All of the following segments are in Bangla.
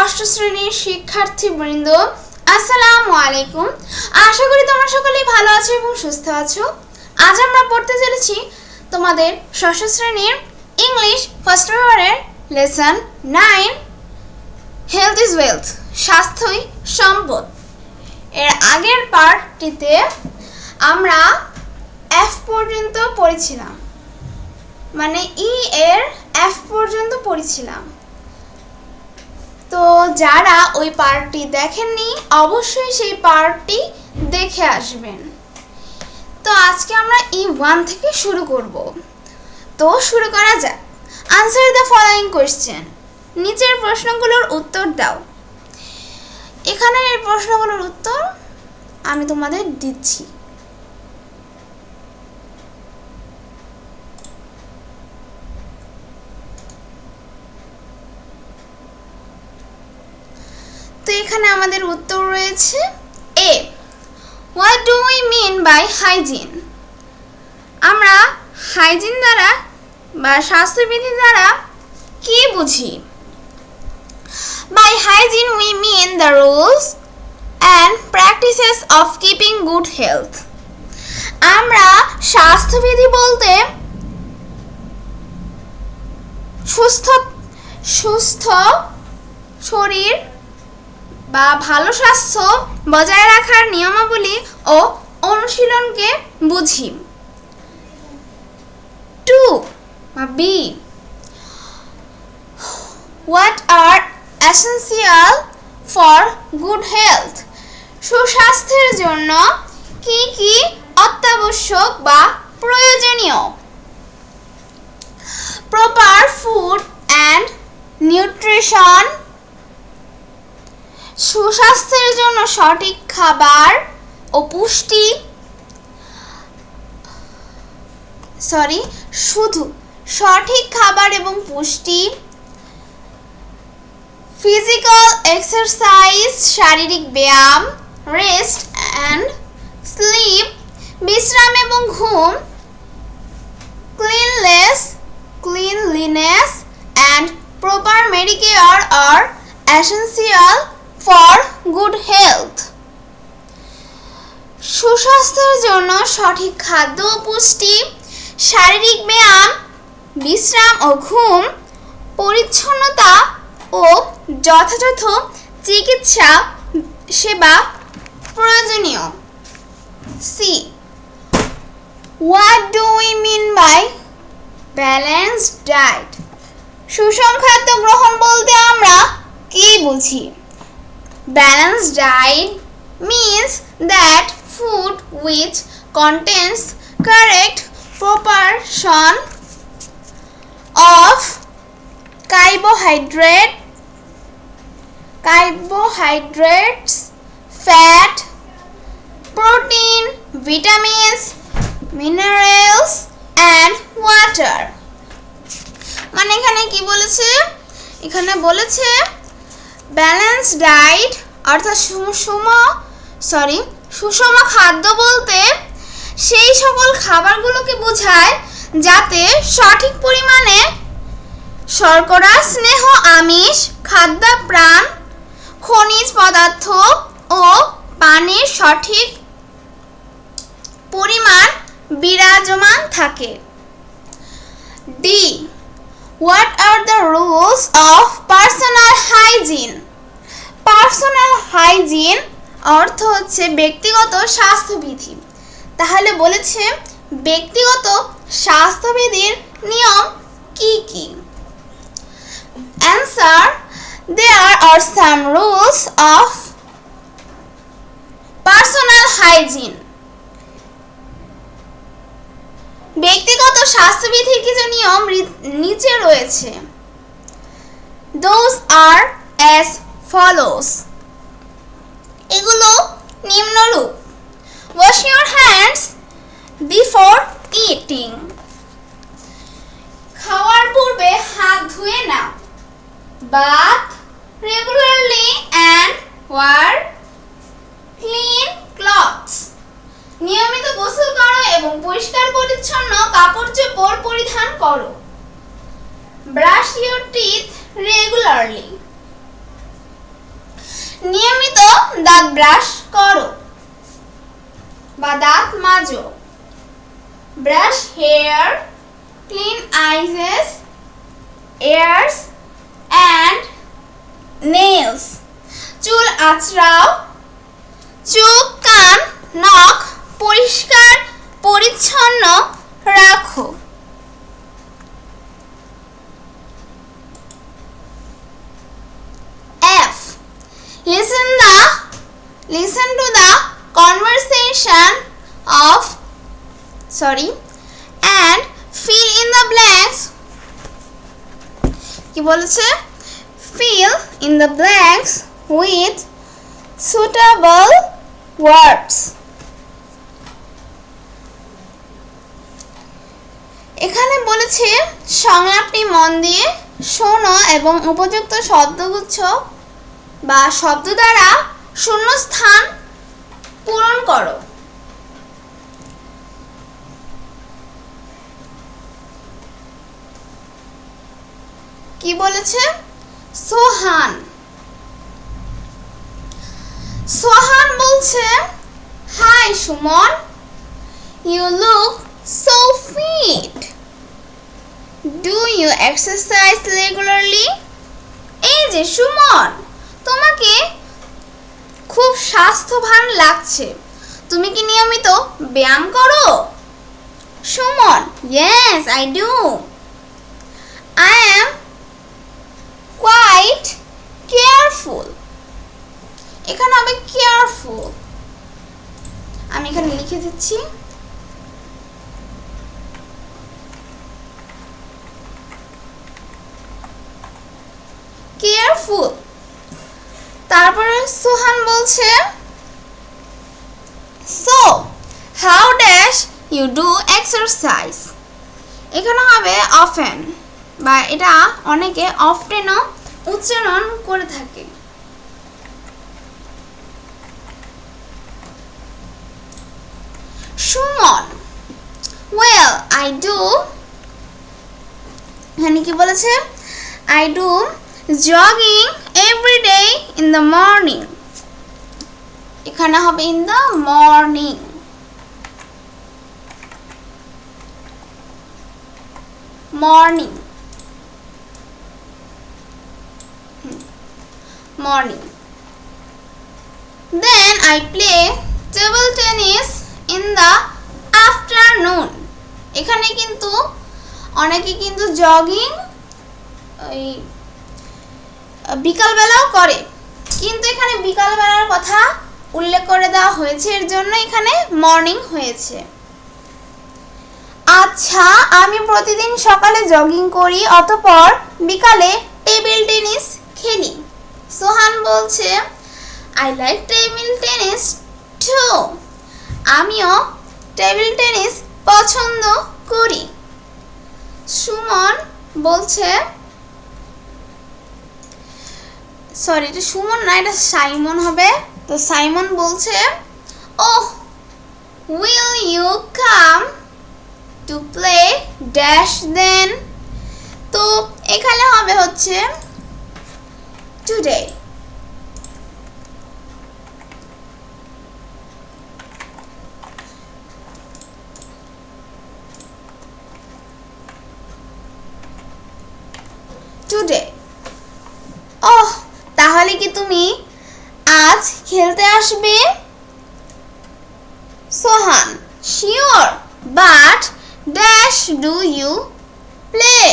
ষষ্ঠ শ্রেণীর শিক্ষার্থীবৃন্দ, আসসালামু আলাইকুম। আশা করি তোমরা সকলেই ভালো আছো এবং সুস্থ আছো। আজ আমরা পড়তে চলেছি তোমাদের ষষ্ঠ শ্রেণীর ইংলিশ ফার্স্ট পেপারের লেসন 9, হেলথ ইজ ওয়েলথ, স্বাস্থ্যই সম্পদ। এর আগের পার্টটিতে আমরা এফ পর্যন্ত পড়েছিলাম, মানে ই এর এফ পর্যন্ত পড়েছিলাম। তো যারা ওই পার্টটি দেখেননি অবশ্যই সেই পার্টটি দেখে আসবেন। তো আজকে আমরা E1 থেকে শুরু করব। তো শুরু করা যাক। Answer the following question. নিচের প্রশ্নগুলোর উত্তর দাও। এখানে এই প্রশ্নগুলোর উত্তর আমি তোমাদের দিচ্ছি। তো এখানে আমাদের উত্তর রয়েছে A, what do we mean by hygiene. আমরা হাইজিন দ্বারা বা স্বাস্থ্যবিধি দ্বারা কি বুঝি? By hygiene we mean the rules and practices of keeping good health. আমরা স্বাস্থ্যবিধি বলতে সুস্থ শরীর বা ভালো স্বাস্থ্য বজায় রাখার নিয়মাবলী ও অনুশীলনকে বুঝি। 2 B, what are essential for good health. সুস্বাস্থ্যের জন্য কি কি অত্যাবশ্যক বা প্রয়োজনীয়? Proper food and nutrition. সুস্বাস্থ্যের জন্য সঠিক খাবার ও পুষ্টি, সঠিক খাবার এবং পুষ্টি। ফিজিক্যাল এক্সারসাইজ, শারীরিক ব্যায়াম। রেস্ট অ্যান্ড স্লিপ, বিশ্রাম এবং ঘুম। Cleanliness and proper medicare are essential for good health. সুস্বাস্থ্যের জন্য সঠিক খাদ্য ও পুষ্টি, শারীরিক ব্যায়াম, বিশ্রাম ও ঘুম, পরিচ্ছন্নতা ও যথাযথ চিকিৎসা সেবা প্রয়োজনীয়। C, what do we mean by balanced diet. সুষম খাদ্য গ্রহণ বলতে আমরা কি বুঝি? Balanced diet means that food which contains correct proportion of carbohydrates, fat, protein, vitamins, minerals and water. মানে এখানে কি বলেছে? এখানে বলেছে ব্যালেন্স ডায়েট অর্থাৎ সুষম খাদ্য বলতে সেই সকল খাবারগুলোকে বোঝায় যাতে সঠিক পরিমাণে শর্করা, স্নেহ, আমিষ, খাদ্যপ্রাণ, খনিজ পদার্থ ও পানির সঠিক পরিমাণ বিরাজমান থাকে। D, what are the rules of personal hygiene. Personal hygiene অর্থ হচ্ছে ব্যক্তিগত স্বাস্থ্যবিধি। তাহলে বলেছে ব্যক্তিগত স্বাস্থ্যবিধির নিয়ম কি কি? Answer, there are some rules of personal hygiene. ব্যক্তিগত স্বাস্থ্যবিধির কিছু নিয়ম নিচে রয়েছে। Those are as follows. এগুলো নিম্নরূপ। Wash your hands before eating. খাওয়ার পূর্বে হাত ধুয়ে নাও। Bath regularly and wear clean clothes. নিয়মিত গোসল করো এবং পরিষ্কার পরিচ্ছন্ন কাপড় চোপড় পরিধান করো। Brush your teeth regularly. নিয়মিত দাঁত ব্রাশ করো বা দাঁত মাজো। Brush hair, clean eyes, ears and nails. চুল আঁচড়াও। চোখ, কান, নখ পরিষ্কার পরিচ্ছন্ন রাখো। F. Listen to the conversation and fill in the blanks. কি বলেছে? Fill in the blanks with suitable words. এখানে বলেছে সংলাপটি মন দিয়ে শোনো এবং উপযুক্ত শব্দগুচ্ছ বা শব্দ দ্বারা শূন্যস্থান পূরণ করো। কি বলেছে? সোহান বলছে, hi Suman, you look so fit, do you exercise regularly? এই যে সুমন, তোমাকে খুব স্বাস্থ্যবান লাগছে, তুমি কি নিয়মিত ব্যায়াম করো? Suman, yes I do, I am quite careful. এখানে হবে কেয়ারফুল, আমি এখানে লিখে দিচ্ছি। কেয়ারফুল। তারপরে সোহান বলছে, so how dash you do exercise? এখানে হবে অফেন, বা এটা অনেকে অফটেনও উচ্চারণ করে থাকে। সুমন, ওয়েল আই ডু, এখানে কি বলেছে? I do jogging every day in the morning. এখানে হবে in the morning. Morning, morning. Then I play table tennis in the afternoon. এখানে কিন্তু অনেকে কিন্তু জগিং ওই বিকালবেলাও করে, কিন্তু এখানে বিকালবেলার কথা উল্লেখ করে দেওয়া হয়েছে, এর জন্য এখানে মর্নিং হয়েছে। আচ্ছা, আমি প্রতিদিন সকালে জগিং করি, অতঃপর বিকালে টেবিল টেনিস খেলি। সোহান বলছে, I like table tennis too, আমিও টেবিল টেনিস পছন্দ করি। সুমন বলছে, সরি এটা সুমন না, এটা সাইমন হবে। তো সাইমন বলছে, oh will you come to play dash then? তো এখানে হবে হচ্ছে today. Today. Oh, তাহলে কি তুমি আজ খেলতে আসবে? সোহান, sure, but dash do you play?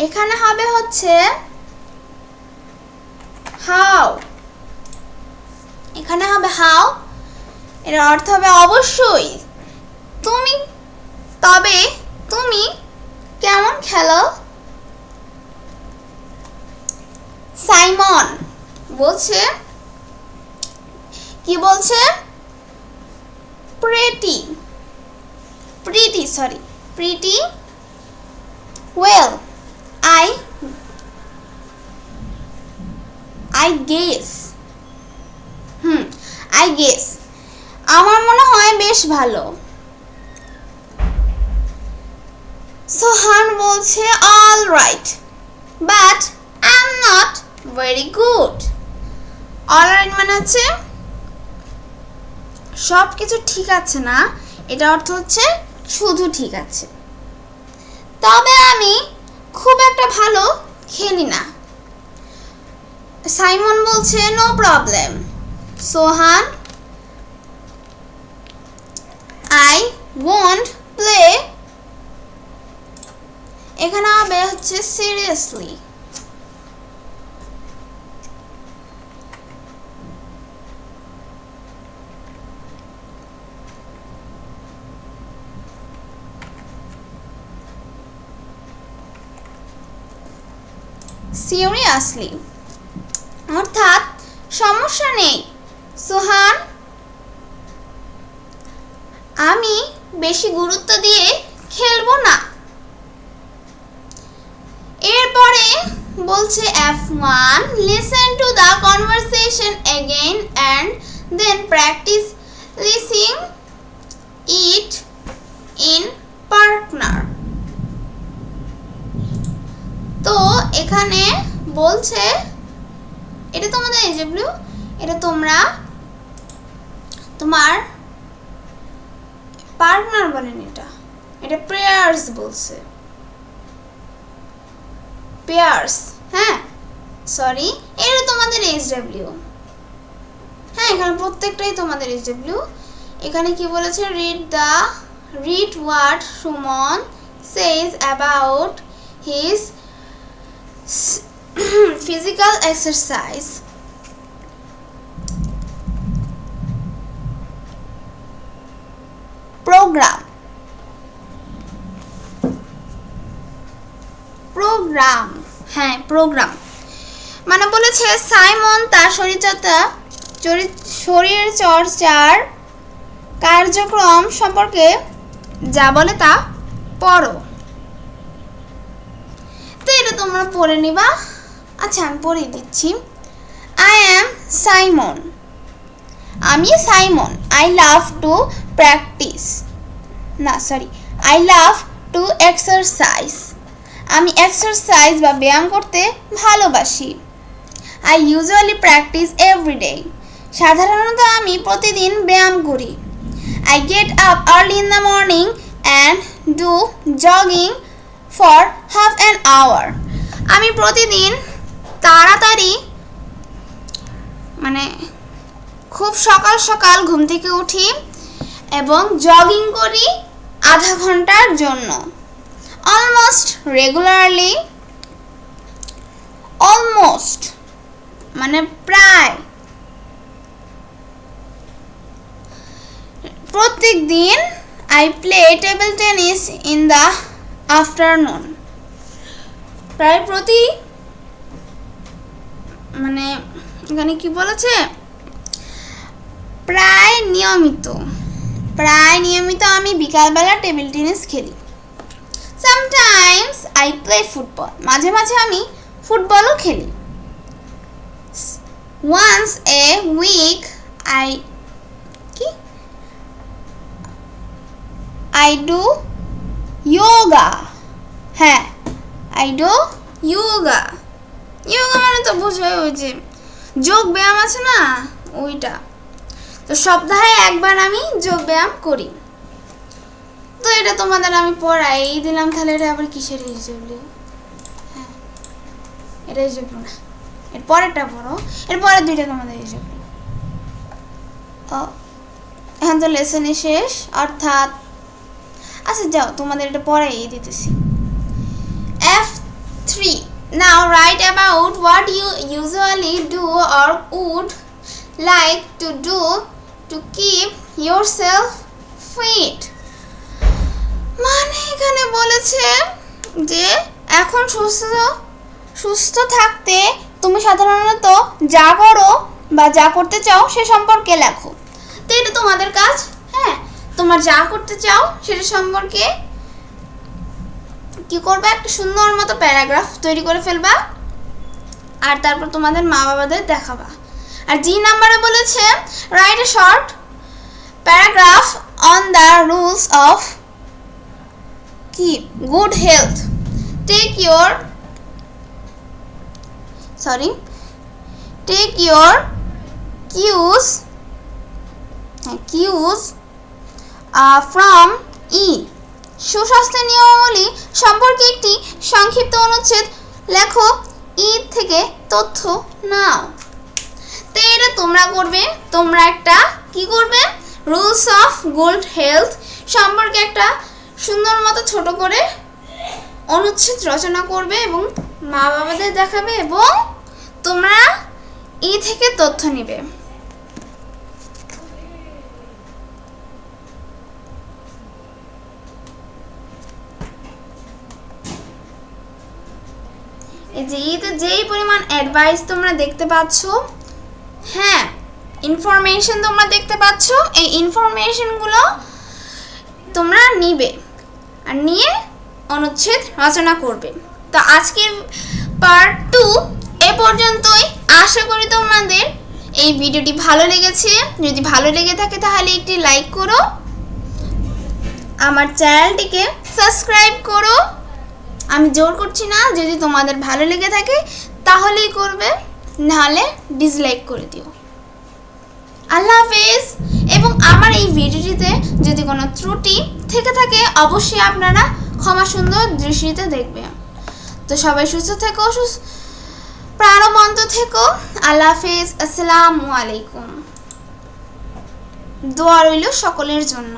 এখানে হবে হচ্ছে হাউ, এখানে হবে হাউ, এর অর্থ হবে অবশ্যই, তুমি, তবে তুমি কেমন খেলো? সাইমন বলছে, কি বলছে? pretty well, I guess. I guess, আমার মনে হয় বেশ ভালো। সোহান বলছে, all right, but I'm not very good. Alright মানে হচ্ছে সব কিছু ঠিক আছে না, এটা অর্থ হচ্ছে শুধু ঠিক আছে। তবে আমি খুব একটা ভালো খেলি না। সাইমন বলছে no problem. Sohan I won't play. এখানে হবে হচ্ছে সিরিয়াসলি। সিরিয়াসলি অর্থাৎ সমস্যা নেই সোহান, আমি বেশি গুরুত্ব দিয়ে খেলবো না। এরপরে বলছে F1 listen to the conversation again and then practice listening it in partner। তো এখানে বলছে এটা তোমাদের এজেব্লু, এটা তোমরা তোমার পার্টনার বলেন, এটা পেয়ার্স বলছে, পেয়ার্স। হ্যাঁ সরি, এটা তোমাদের এইচডব্লিউ। হ্যাঁ এখানে প্রত্যেকটাই তোমাদের এইচডব্লিউ। এখানে কি বলেছে read what Suman says about his physical exercise। Program হ্যাঁ প্রোগ্রাম মানে বলেছে সাইমন তার শরীরচর্চার কার্যক্রম সম্পর্কে যা বলে তা পড়ো। তো এটা তোমরা পড়ে নিবা। আচ্ছা আমি পড়ে দিচ্ছি। আই অ্যাম সাইমন, আমি Simon. I love to practise, না sorry, I love to exercise, আমি এক্সারসাইজ বা ব্যায়াম করতে ভালোবাসি। আই ইউজুয়ালি প্র্যাকটিস এভরিডে, সাধারণত আমি প্রতিদিন ব্যায়াম করি। I get up early in the morning and do jogging for half an hour, আমি প্রতিদিন তাড়াতাড়ি মানে খুব সকাল সকাল ঘুম থেকে উঠি এবং জগিং করি আধা ঘন্টার জন্য। অলমোস্ট রেগুলারলি, অলমোস্ট মানে প্রায়, প্রত্যেক দিন। I play table tennis in the afternoon, প্রায় প্রতি মানে এখানে কি বলেছে প্রায় নিয়মিত আমি বিকালবেলা টেবিল টেনিস খেলি। সামটাইমস আই প্লে ফুটবল, মাঝে মাঝে আমি ফুটবলও খেলি। Once a week I do yoga. হ্যাঁ আই ডু যোগা মানে তো বুঝবে ওই যে যোগ ব্যায়াম আছে না ওইটা। তো সপ্তাহে একবার আমি যোগ ব্যায়াম করি। তো এটা তোমাদের আমি পড়াই দিলাম। তাহলে এটা আবার কিসের হিসেবে? হ্যাঁ এটা হিসেবে না, এর পরেরটা পড়ো, এর পরের দুইটা তোমাদের হিসেবে। এখন তো লেসনই শেষ, অর্থাৎ আচ্ছা যাও তোমাদের এটা পড়াই দিতেছি। F3 now write about what you usually do or would like to do to keep yourself fit। মানে এখানে বলেছে যে এখন সুস্থ থাকতে তুমি সাধারণত যা করো বা যা করতে চাও সে সম্পর্কে লেখো। তো এটা তোমাদের কাজ। হ্যাঁ তোমরা যা করতে চাও সেটা সম্পর্কে কি করবে, একটা সুন্দর মতো প্যারাগ্রাফ তৈরি করে ফেলবা আর তারপর তোমাদের মা বাবাদের দেখাবা। আর জি নাম্বারে বলেছে write a short paragraph on the rules of good health. Take your cues from E. সুস্বাস্থ্যের নিয়মাবলী সম্পর্কে একটি সংক্ষিপ্ত অনুচ্ছেদ লেখো। ই থেকে তথ্য নাও। তো এটা তোমরা করবে। তোমরা একটা কি করবে, রুলস অফ গুড হেলথ সম্পর্কে একটা সুন্দর মতো ছোট করে অনুচ্ছেদ রচনা করবে এবং মা বাবাদের দেখাবে এবং তোমরা ই থেকে তথ্য নিবে। এই যে ইতে যেই পরিমাণ অ্যাডভাইস তোমরা দেখতে পাচ্ছ, হ্যাঁ ইনফরমেশন তোমরা দেখতে পাচ্ছ, এই ইনফরমেশনগুলো তোমরা নিবে আর নিয়ে অনুচ্ছেদ রচনা করবে। তো আজকের পার্ট 2 এ পর্যন্তই। আশা করি তোমাদের এই ভিডিওটি ভালো লেগেছে। যদি ভালো লেগে থাকে তাহলে একটি লাইক করো, আমার চ্যানেলটিকে সাবস্ক্রাইব করো। আমি জোর করছি না, যদি তোমাদের ভালো লেগে থাকে তাহলেই করবে, নাহলে ডিসলাইক করে দিও। আল্লাহ হাফেজ। এবং আমার এই ভিডিওটিতে যদি কোনো ত্রুটি থেকে থাকে অবশ্যই আপনারা ক্ষমা সুন্দর দৃষ্টিতে দেখবে। তো সবাই সুস্থ থেকো, প্রাণবন্ত থেকো। আল্লাহ হাফেজ। আসসালামু আলাইকুম। দোয়া রইল সকলের জন্য।